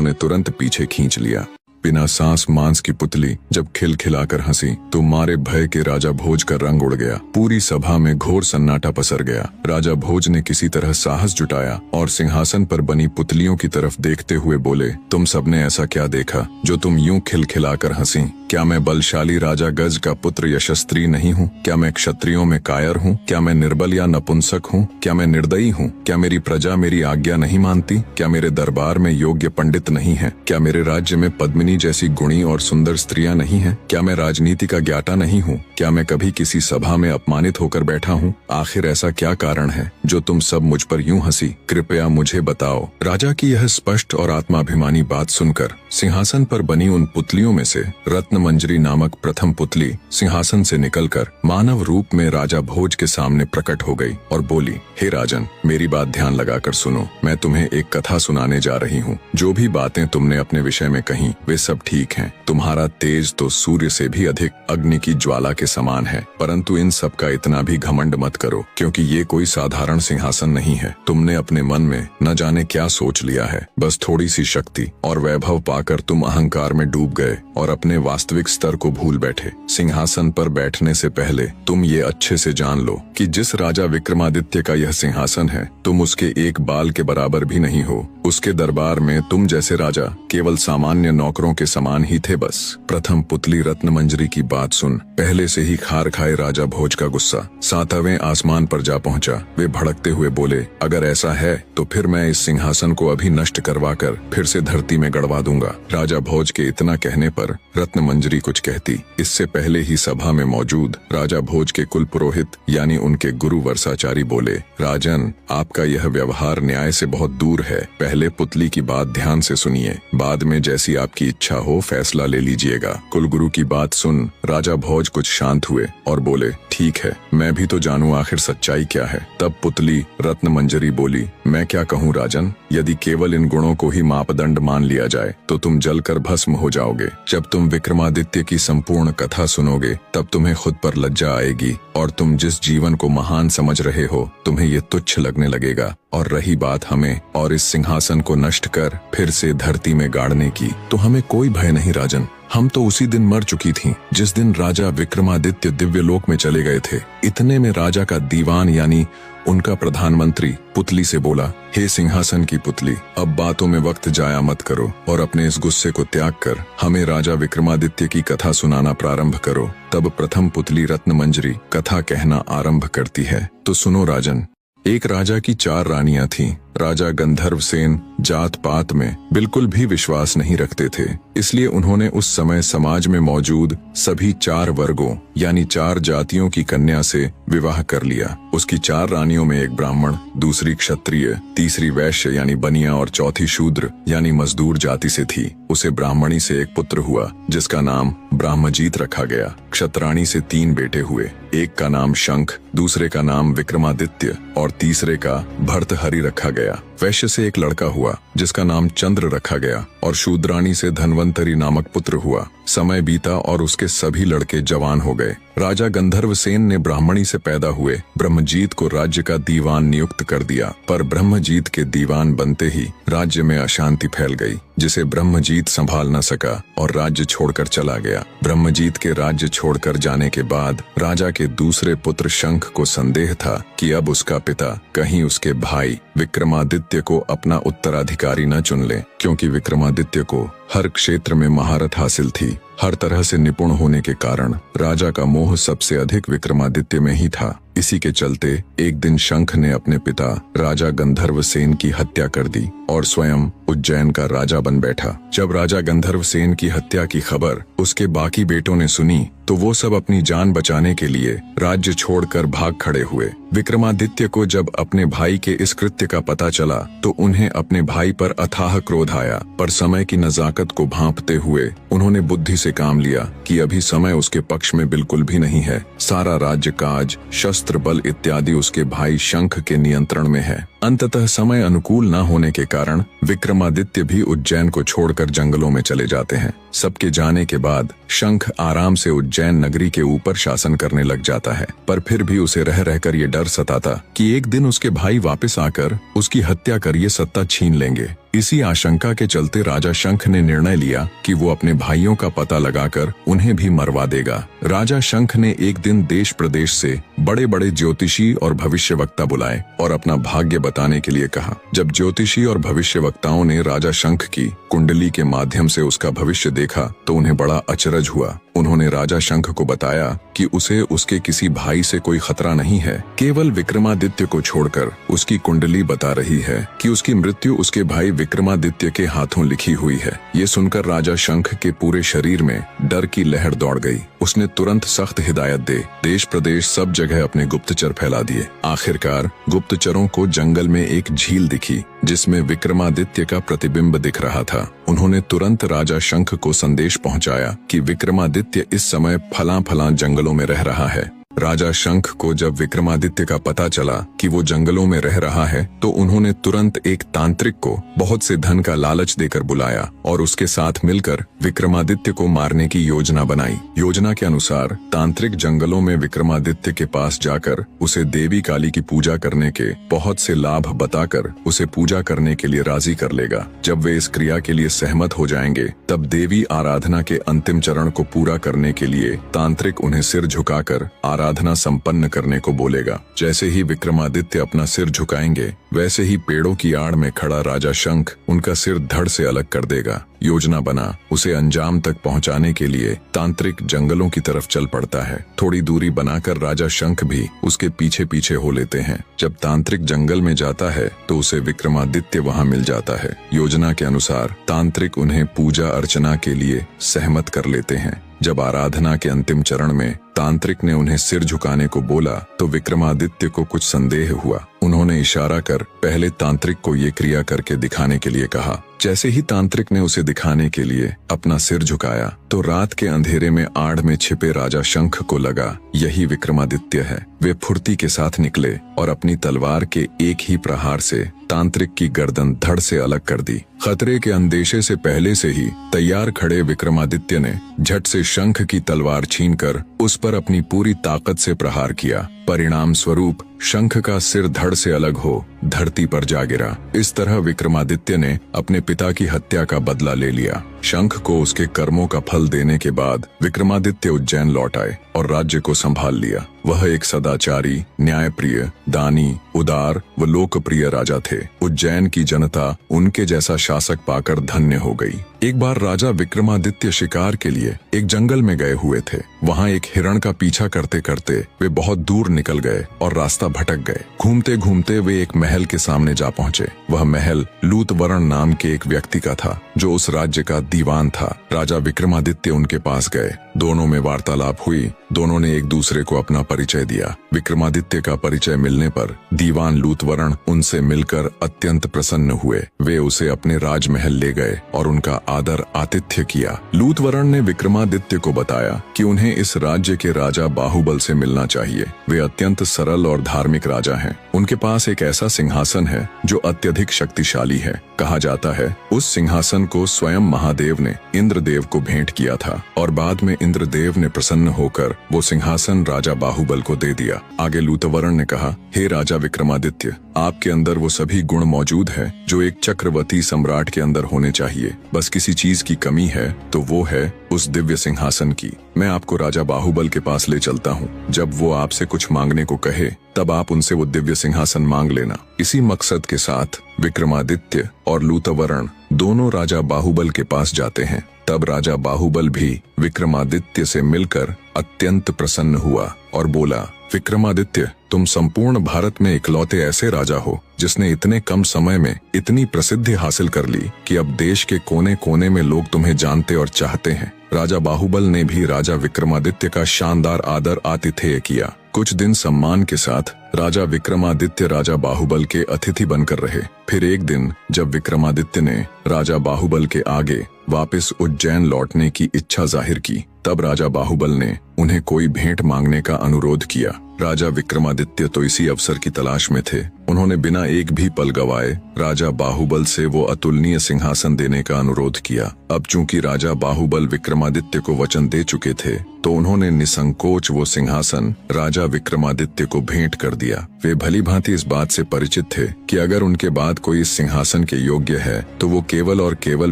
उन्होंने तुरंत पीछे खींच लिया। बिना सांस मांस की पुतली जब खिलखिलाकर हंसी तो मारे भय के राजा भोज का रंग उड़ गया। पूरी सभा में घोर सन्नाटा पसर गया। राजा भोज ने किसी तरह साहस जुटाया और सिंहासन पर बनी पुतलियों की तरफ देखते हुए बोले, तुम सबने ऐसा क्या देखा जो तुम यूं खिलखिलाकर हंसी? क्या मैं बलशाली राजा गज का पुत्र यशस्त्री नहीं हूँ? क्या मैं क्षत्रियों में कायर हूँ? क्या मैं निर्बल या नपुंसक हूँ? क्या मैं निर्दयी हूँ? क्या मेरी प्रजा मेरी आज्ञा नहीं मानती? क्या मेरे दरबार में योग्य पंडित नहीं है? क्या मेरे राज्य में पद्मिनी जैसी गुणी और सुंदर स्त्रियां नहीं हैं? क्या मैं राजनीति का ज्ञाता नहीं हूँ? क्या मैं कभी किसी सभा में अपमानित होकर बैठा हूँ? आखिर ऐसा क्या कारण है जो तुम सब मुझ पर यूं हंसी? कृपया मुझे बताओ। राजा की यह स्पष्ट और आत्माभिमानी बात सुनकर सिंहासन पर बनी उन पुतलियों में से रत्नमंजरी नामक प्रथम पुतली सिंहासन से निकलकर मानव रूप में राजा भोज के सामने प्रकट हो गई और बोली, हे राजन, मेरी बात ध्यान लगाकर सुनो। मैं तुम्हें एक कथा सुनाने जा रही हूँ। जो भी बातें तुमने अपने विषय में कही वे सब ठीक हैं। तुम्हारा तेज तो सूर्य से भी अधिक अग्नि की ज्वाला के समान है, परंतु इन सब का इतना भी घमंड मत करो, क्योंकि ये कोई साधारण सिंहासन नहीं है। तुमने अपने मन में न जाने क्या सोच लिया है। बस थोड़ी सी शक्ति और वैभव पाकर तुम अहंकार में डूब गए और अपने वास्तविक स्तर को भूल बैठे। सिंहासन पर बैठने से पहले तुम ये अच्छे से जान लो कि जिस राजा विक्रमादित्य का यह सिंहासन है, तुम उसके एक बाल के बराबर भी नहीं हो। उसके दरबार में तुम जैसे राजा केवल सामान्य नौकरों के समान ही थे बस। प्रथम पुतली रत्नमंजरी की बात सुन पहले से ही खार खाए राजा भोज का गुस्सा 7वें आसमान पर जा पहुंचा। वे भड़कते हुए बोले, अगर ऐसा है तो फिर मैं इस सिंहासन को अभी नष्ट करवाकर फिर से धरती में गड़वा दूंगा। राजा भोज के इतना कहने पर रत्नमंजरी कुछ कहती, इससे पहले ही सभा में मौजूद राजा भोज के कुल पुरोहित यानी उनके गुरु वर्षाचारी बोले, राजन, आपका यह व्यवहार न्याय से बहुत दूर है। पहले पुतली की बात ध्यान से सुनिए, बाद में जैसी आपकी इच्छा हो फैसला ले लीजिएगा। कुलगुरु की बात सुन राजा भोज कुछ शांत हुए और बोले, ठीक है, मैं भी तो जानूं आखिर सच्चाई क्या है। तब पुतली रत्नमंजरी बोली, मैं क्या कहूँ राजन, यदि केवल इन गुणों को ही मापदंड मान लिया जाए तो तुम जलकर भस्म हो जाओगे। जब तुम विक्रमादित्य की संपूर्ण कथा सुनोगे तब तुम्हें खुद पर लज्जा आएगी और तुम जिस जीवन को महान समझ रहे हो तुम्हें ये तुच्छ लगने लगेगा। और रही बात हमें और इस सिंहासन को नष्ट कर फिर से धरती में गाड़ने की, तो हमें कोई भय नहीं राजन। हम तो उसी दिन मर चुकी थीं जिस दिन राजा विक्रमादित्य दिव्यलोक में चले गए थे। इतने में राजा का दीवान यानी उनका प्रधानमंत्री पुतली से बोला, हे सिंहासन की पुतली, अब बातों में वक्त जाया मत करो और अपने इस गुस्से को त्याग कर हमें राजा विक्रमादित्य की कथा सुनाना प्रारंभ करो। तब प्रथम पुतली रत्नमंजरी कथा कहना आरंभ करती है, तो सुनो राजन। एक राजा की 4 रानियां थीं। राजा गंधर्वसेन जात पात में बिल्कुल भी विश्वास नहीं रखते थे, इसलिए उन्होंने उस समय समाज में मौजूद सभी 4 वर्गों यानी 4 जातियों की कन्या से विवाह कर लिया। उसकी 4 रानियों में एक ब्राह्मण, दूसरी क्षत्रिय, तीसरी वैश्य यानी बनिया और चौथी शूद्र यानी मजदूर जाति से थी। उसे ब्राह्मणी से एक पुत्र हुआ जिसका नाम ब्रह्मजीत रखा गया। क्षत्राणी से 3 बेटे हुए, एक का नाम शंख, दूसरे का नाम विक्रमादित्य और तीसरे का भर्तहरि रखा गया। वैश्य से एक लड़का हुआ जिसका नाम चंद्र रखा गया और शूद्राणी से धन्वंतरी नामक पुत्र हुआ। समय बीता और उसके सभी लड़के जवान हो गए। राजा गंधर्वसेन ने ब्राह्मणी से पैदा हुए ब्रह्मजीत को राज्य का दीवान नियुक्त कर दिया, पर ब्रह्मजीत के दीवान बनते ही राज्य में अशांति फैल गई, जिसे ब्रह्मजीत संभाल न सका और राज्य छोड़कर चला गया। ब्रह्मजीत के राज्य छोड़कर जाने के बाद राजा के दूसरे पुत्र शंख को संदेह था कि अब उसका पिता कहीं उसके भाई विक्रमादित्य को अपना उत्तराधिकारी न चुन ले, क्योंकि विक्रमादित्य को हर क्षेत्र में महारत हासिल थी। हर तरह से निपुण होने के कारण राजा का मोह सबसे अधिक विक्रमादित्य में ही था। इसी के चलते एक दिन शंख ने अपने पिता राजा गंधर्वसेन की हत्या कर दी और स्वयं उज्जैन का राजा बन बैठा। जब राजा गंधर्वसेन की हत्या की खबर उसके बाकी बेटों ने सुनी तो वो सब अपनी जान बचाने के लिए राज्य छोड़कर भाग खड़े हुए। विक्रमादित्य को जब अपने भाई के इस कृत्य का पता चला तो उन्हें अपने भाई पर अथाह क्रोध आया, पर समय की नजाकत को भांपते हुए उन्होंने बुद्धि से काम लिया कि अभी समय उसके पक्ष में बिल्कुल भी नहीं है। सारा राज्य काज, शस्त्र बल इत्यादि उसके भाई शंख के नियंत्रण में है। अंततः समय अनुकूल न होने के कारण विक्रमादित्य भी उज्जैन को छोड़कर जंगलों में चले जाते हैं। सबके जाने के बाद शंख आराम से उज्जैन नगरी के ऊपर शासन करने लग जाता है, पर फिर भी उसे रह रहकर ये डर सताता कि एक दिन उसके भाई वापस आकर उसकी हत्या कर ये सत्ता छीन लेंगे। इसी आशंका के चलते राजा शंख ने निर्णय लिया कि वो अपने भाइयों का पता लगाकर उन्हें भी मरवा देगा। राजा शंख ने एक दिन देश प्रदेश से बड़े बड़े ज्योतिषी और भविष्यवक्ता बुलाए और अपना भाग्य बताने के लिए कहा। जब ज्योतिषी और भविष्यवक्ताओं ने राजा शंख की कुंडली के माध्यम से उसका भविष्य देखा तो उन्हें बड़ा अचरज हुआ। उन्होंने राजा शंख को बताया कि उसे उसके किसी भाई से कोई खतरा नहीं है, केवल विक्रमादित्य को छोड़कर उसकी कुंडली बता रही है कि उसकी मृत्यु उसके भाई विक्रमादित्य के हाथों लिखी हुई है। ये सुनकर राजा शंख के पूरे शरीर में डर की लहर दौड़ गई। उसने तुरंत सख्त हिदायत दे देश प्रदेश सब जगह अपने गुप्तचर फैला दिए। आखिरकार गुप्तचरों को जंगल में एक झील दिखी जिसमें विक्रमादित्य का प्रतिबिंब दिख रहा था। उन्होंने तुरंत राजा शंख को संदेश पहुंचाया कि विक्रमादित्य इस समय फलां जंगलों में रह रहा है। राजा शंख को जब विक्रमादित्य का पता चला कि वो जंगलों में रह रहा है तो उन्होंने तुरंत एक तांत्रिक को बहुत से धन का लालच देकर बुलाया और उसके साथ मिलकर विक्रमादित्य को मारने की योजना बनाई। योजना के अनुसार तांत्रिक जंगलों में विक्रमादित्य के पास जाकर उसे देवी काली की पूजा करने के बहुत से लाभ बताकर उसे पूजा करने के लिए राजी कर लेगा। जब वे इस क्रिया के लिए सहमत हो जाएंगे तब देवी आराधना के अंतिम चरण को पूरा करने के लिए तांत्रिक उन्हें सिर झुकाकर आराधना संपन्न करने को बोलेगा। जैसे ही विक्रमादित्य अपना सिर झुकाएंगे वैसे ही पेड़ों की आड़ में खड़ा राजा शंख उनका सिर धड़ से अलग कर देगा। योजना बना उसे अंजाम तक पहुंचाने के लिए तांत्रिक जंगलों की तरफ चल पड़ता है। थोड़ी दूरी बनाकर राजा शंख भी उसके पीछे पीछे हो लेते हैं। जब तांत्रिक जंगल में जाता है तो उसे विक्रमादित्य वहां मिल जाता है। योजना के अनुसार तांत्रिक उन्हें पूजा अर्चना के लिए सहमत कर लेते हैं। जब आराधना के अंतिम चरण में तांत्रिक ने उन्हें सिर झुकाने को बोला तो विक्रमादित्य को कुछ संदेह हुआ। उन्होंने इशारा कर पहले तांत्रिक को ये क्रिया करके दिखाने के लिए कहा। जैसे ही तांत्रिक ने उसे दिखाने के लिए अपना सिर झुकाया तो रात के अंधेरे में आड़ में छिपे राजा शंख को लगा यही विक्रमादित्य है। वे फुर्ती के साथ निकले और अपनी तलवार के एक ही प्रहार से तांत्रिक की गर्दन धड़ से अलग कर दी। खतरे के अंदेशे से पहले से ही तैयार खड़े विक्रमादित्य ने झट से शंख की तलवार छीनकर उस पर अपनी पूरी ताकत से प्रहार किया। परिणाम स्वरूप शंख का सिर धड़ से अलग हो धरती पर जा गिरा। इस तरह विक्रमादित्य ने अपने पिता की हत्या का बदला ले लिया। शंख को उसके कर्मों का फल देने के बाद विक्रमादित्य उज्जैन लौट आए और राज्य को संभाल लिया। वह एक सदाचारी, न्यायप्रिय, दानी, उदार व लोकप्रिय राजा थे। उज्जैन की जनता उनके जैसा शासक पाकर धन्य हो गई। एक बार राजा विक्रमादित्य शिकार के लिए एक जंगल में गए हुए थे। वहां एक हिरण का पीछा करते करते वे बहुत दूर निकल गए और रास्ता भटक गए। घूमते घूमते वे एक महल के सामने जा पहुंचे। वह महल लूतवरण नाम के एक व्यक्ति का था जो उस राज्य का दीवान था। राजा विक्रमादित्य उनके पास गए। दोनों में वार्तालाप हुई। दोनों ने एक दूसरे को अपना परिचय दिया। विक्रमादित्य का परिचय मिलने पर दीवान लूतवरण उनसे मिलकर अत्यंत प्रसन्न हुए। वे उसे अपने राजमहल ले गए और उनका आदर आतिथ्य किया। लूतवरण ने विक्रमादित्य को बताया कि उन्हें इस राज्य के राजा बाहुबल से मिलना चाहिए। वे अत्यंत सरल और धार्मिक राजा हैं। उनके पास एक ऐसा सिंहासन है जो अत्यधिक शक्तिशाली है। कहा जाता है उस सिंहासन को स्वयं महादेव ने इंद्रदेव को भेंट किया था और बाद में इंद्रदेव ने प्रसन्न होकर वो सिंहासन राजा बाहुबल को दे दिया। आगे लूतवरण ने कहा, हे राजा विक्रमादित्य, आपके अंदर वो सभी गुण मौजूद है जो एक चक्रवर्ती सम्राट के अंदर होने चाहिए। बस किसी चीज की कमी है तो वो है उस दिव्य सिंहासन की। मैं आपको राजा बाहुबल के पास ले चलता हूँ। जब वो आपसे कुछ मांगने को कहे तब आप उनसे वो दिव्य सिंहासन मांग लेना। इसी मकसद के साथ विक्रमादित्य और लूतवरण दोनों राजा बाहुबल के पास जाते हैं। तब राजा बाहुबल भी विक्रमादित्य से मिलकर अत्यंत प्रसन्न हुआ और बोला, विक्रमादित्य, तुम संपूर्ण भारत में इकलौते ऐसे राजा हो जिसने इतने कम समय में इतनी प्रसिद्धि हासिल कर ली कि अब देश के कोने कोने में लोग तुम्हें जानते और चाहते हैं। राजा बाहुबल ने भी राजा विक्रमादित्य का शानदार आदर आतिथेय किया। कुछ दिन सम्मान के साथ राजा विक्रमादित्य राजा बाहुबल के अतिथि बनकर रहे। फिर एक दिन जब विक्रमादित्य ने राजा बाहुबल के आगे वापस उज्जैन लौटने की इच्छा जाहिर की तब राजा बाहुबल ने उन्हें कोई भेंट मांगने का अनुरोध किया। राजा विक्रमादित्य तो इसी अवसर की तलाश में थे। उन्होंने बिना एक भी पल गवाए राजा बाहुबल से वो अतुलनीय सिंहासन देने का अनुरोध किया। अब चूंकि राजा बाहुबल विक्रमादित्य को वचन दे चुके थे, तो उन्होंने निसंकोच वो सिंहासन राजा विक्रमादित्य को भेंट कर दिया। वे भली भांति इस बात से परिचित थे कि अगर उनके बाद कोई इस सिंहासन के योग्य है तो वो केवल और केवल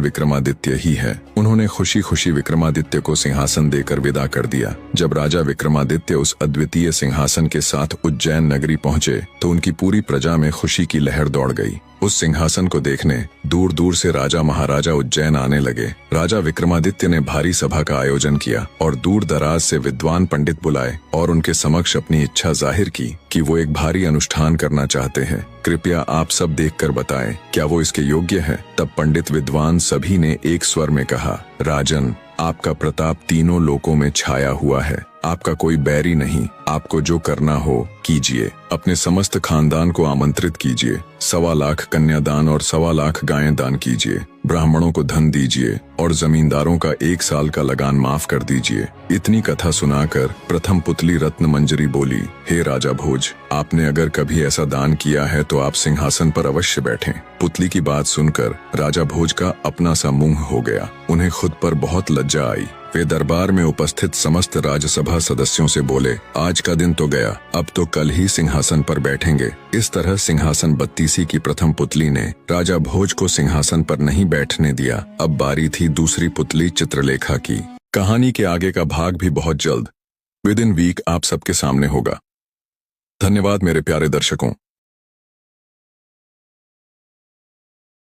विक्रमादित्य ही है। उन्होंने खुशी खुशी विक्रमादित्य को सिंहासन देकर विदा कर दिया। जब राजा विक्रमादित्य उस अद्वितीय सिंहासन के साथ उज्जैन नगरी पहुंचे तो उनकी पूरी प्रजा में खुशी की लहर दौड़ गई। उस सिंहासन को देखने दूर दूर से राजा महाराजा उज्जैन आने लगे। राजा विक्रमादित्य ने भारी सभा का आयोजन किया और दूर दराज से विद्वान पंडित बुलाए और उनके समक्ष अपनी इच्छा जाहिर की कि वो एक भारी अनुष्ठान करना चाहते हैं। कृपया आप सब देखकर बताएं, क्या वो इसके योग्य है? तब पंडित विद्वान सभी ने एक स्वर में कहा, राजन, आपका प्रताप तीनों लोकों में छाया हुआ है। आपका कोई बैरी नहीं। आपको जो करना हो कीजिए। अपने समस्त खानदान को आमंत्रित कीजिए। 1.25 लाख कन्यादान और 1.25 लाख गायें दान कीजिए। ब्राह्मणों को धन दीजिए और जमींदारों का 1 साल का लगान माफ कर दीजिए। इतनी कथा सुनाकर प्रथम पुतली रत्न मंजरी बोली, हे राजा भोज, आपने अगर कभी ऐसा दान किया है तो आप सिंहासन पर अवश्य बैठें। पुतली की बात सुनकर राजा भोज का अपना सा मुंह हो गया। उन्हें खुद पर बहुत लज्जा आई। वे दरबार में उपस्थित समस्त राज्यसभा सदस्यों से बोले, आज का दिन तो गया, अब तो कल ही सिंहासन पर बैठेंगे। इस तरह सिंहासन बत्तीसी की प्रथम पुतली ने राजा भोज को सिंहासन पर नहीं बैठने दिया। अब बारी थी दूसरी पुतली चित्रलेखा की। कहानी के आगे का भाग भी बहुत जल्द विद इन वीक आप सबके सामने होगा। धन्यवाद मेरे प्यारे दर्शकों।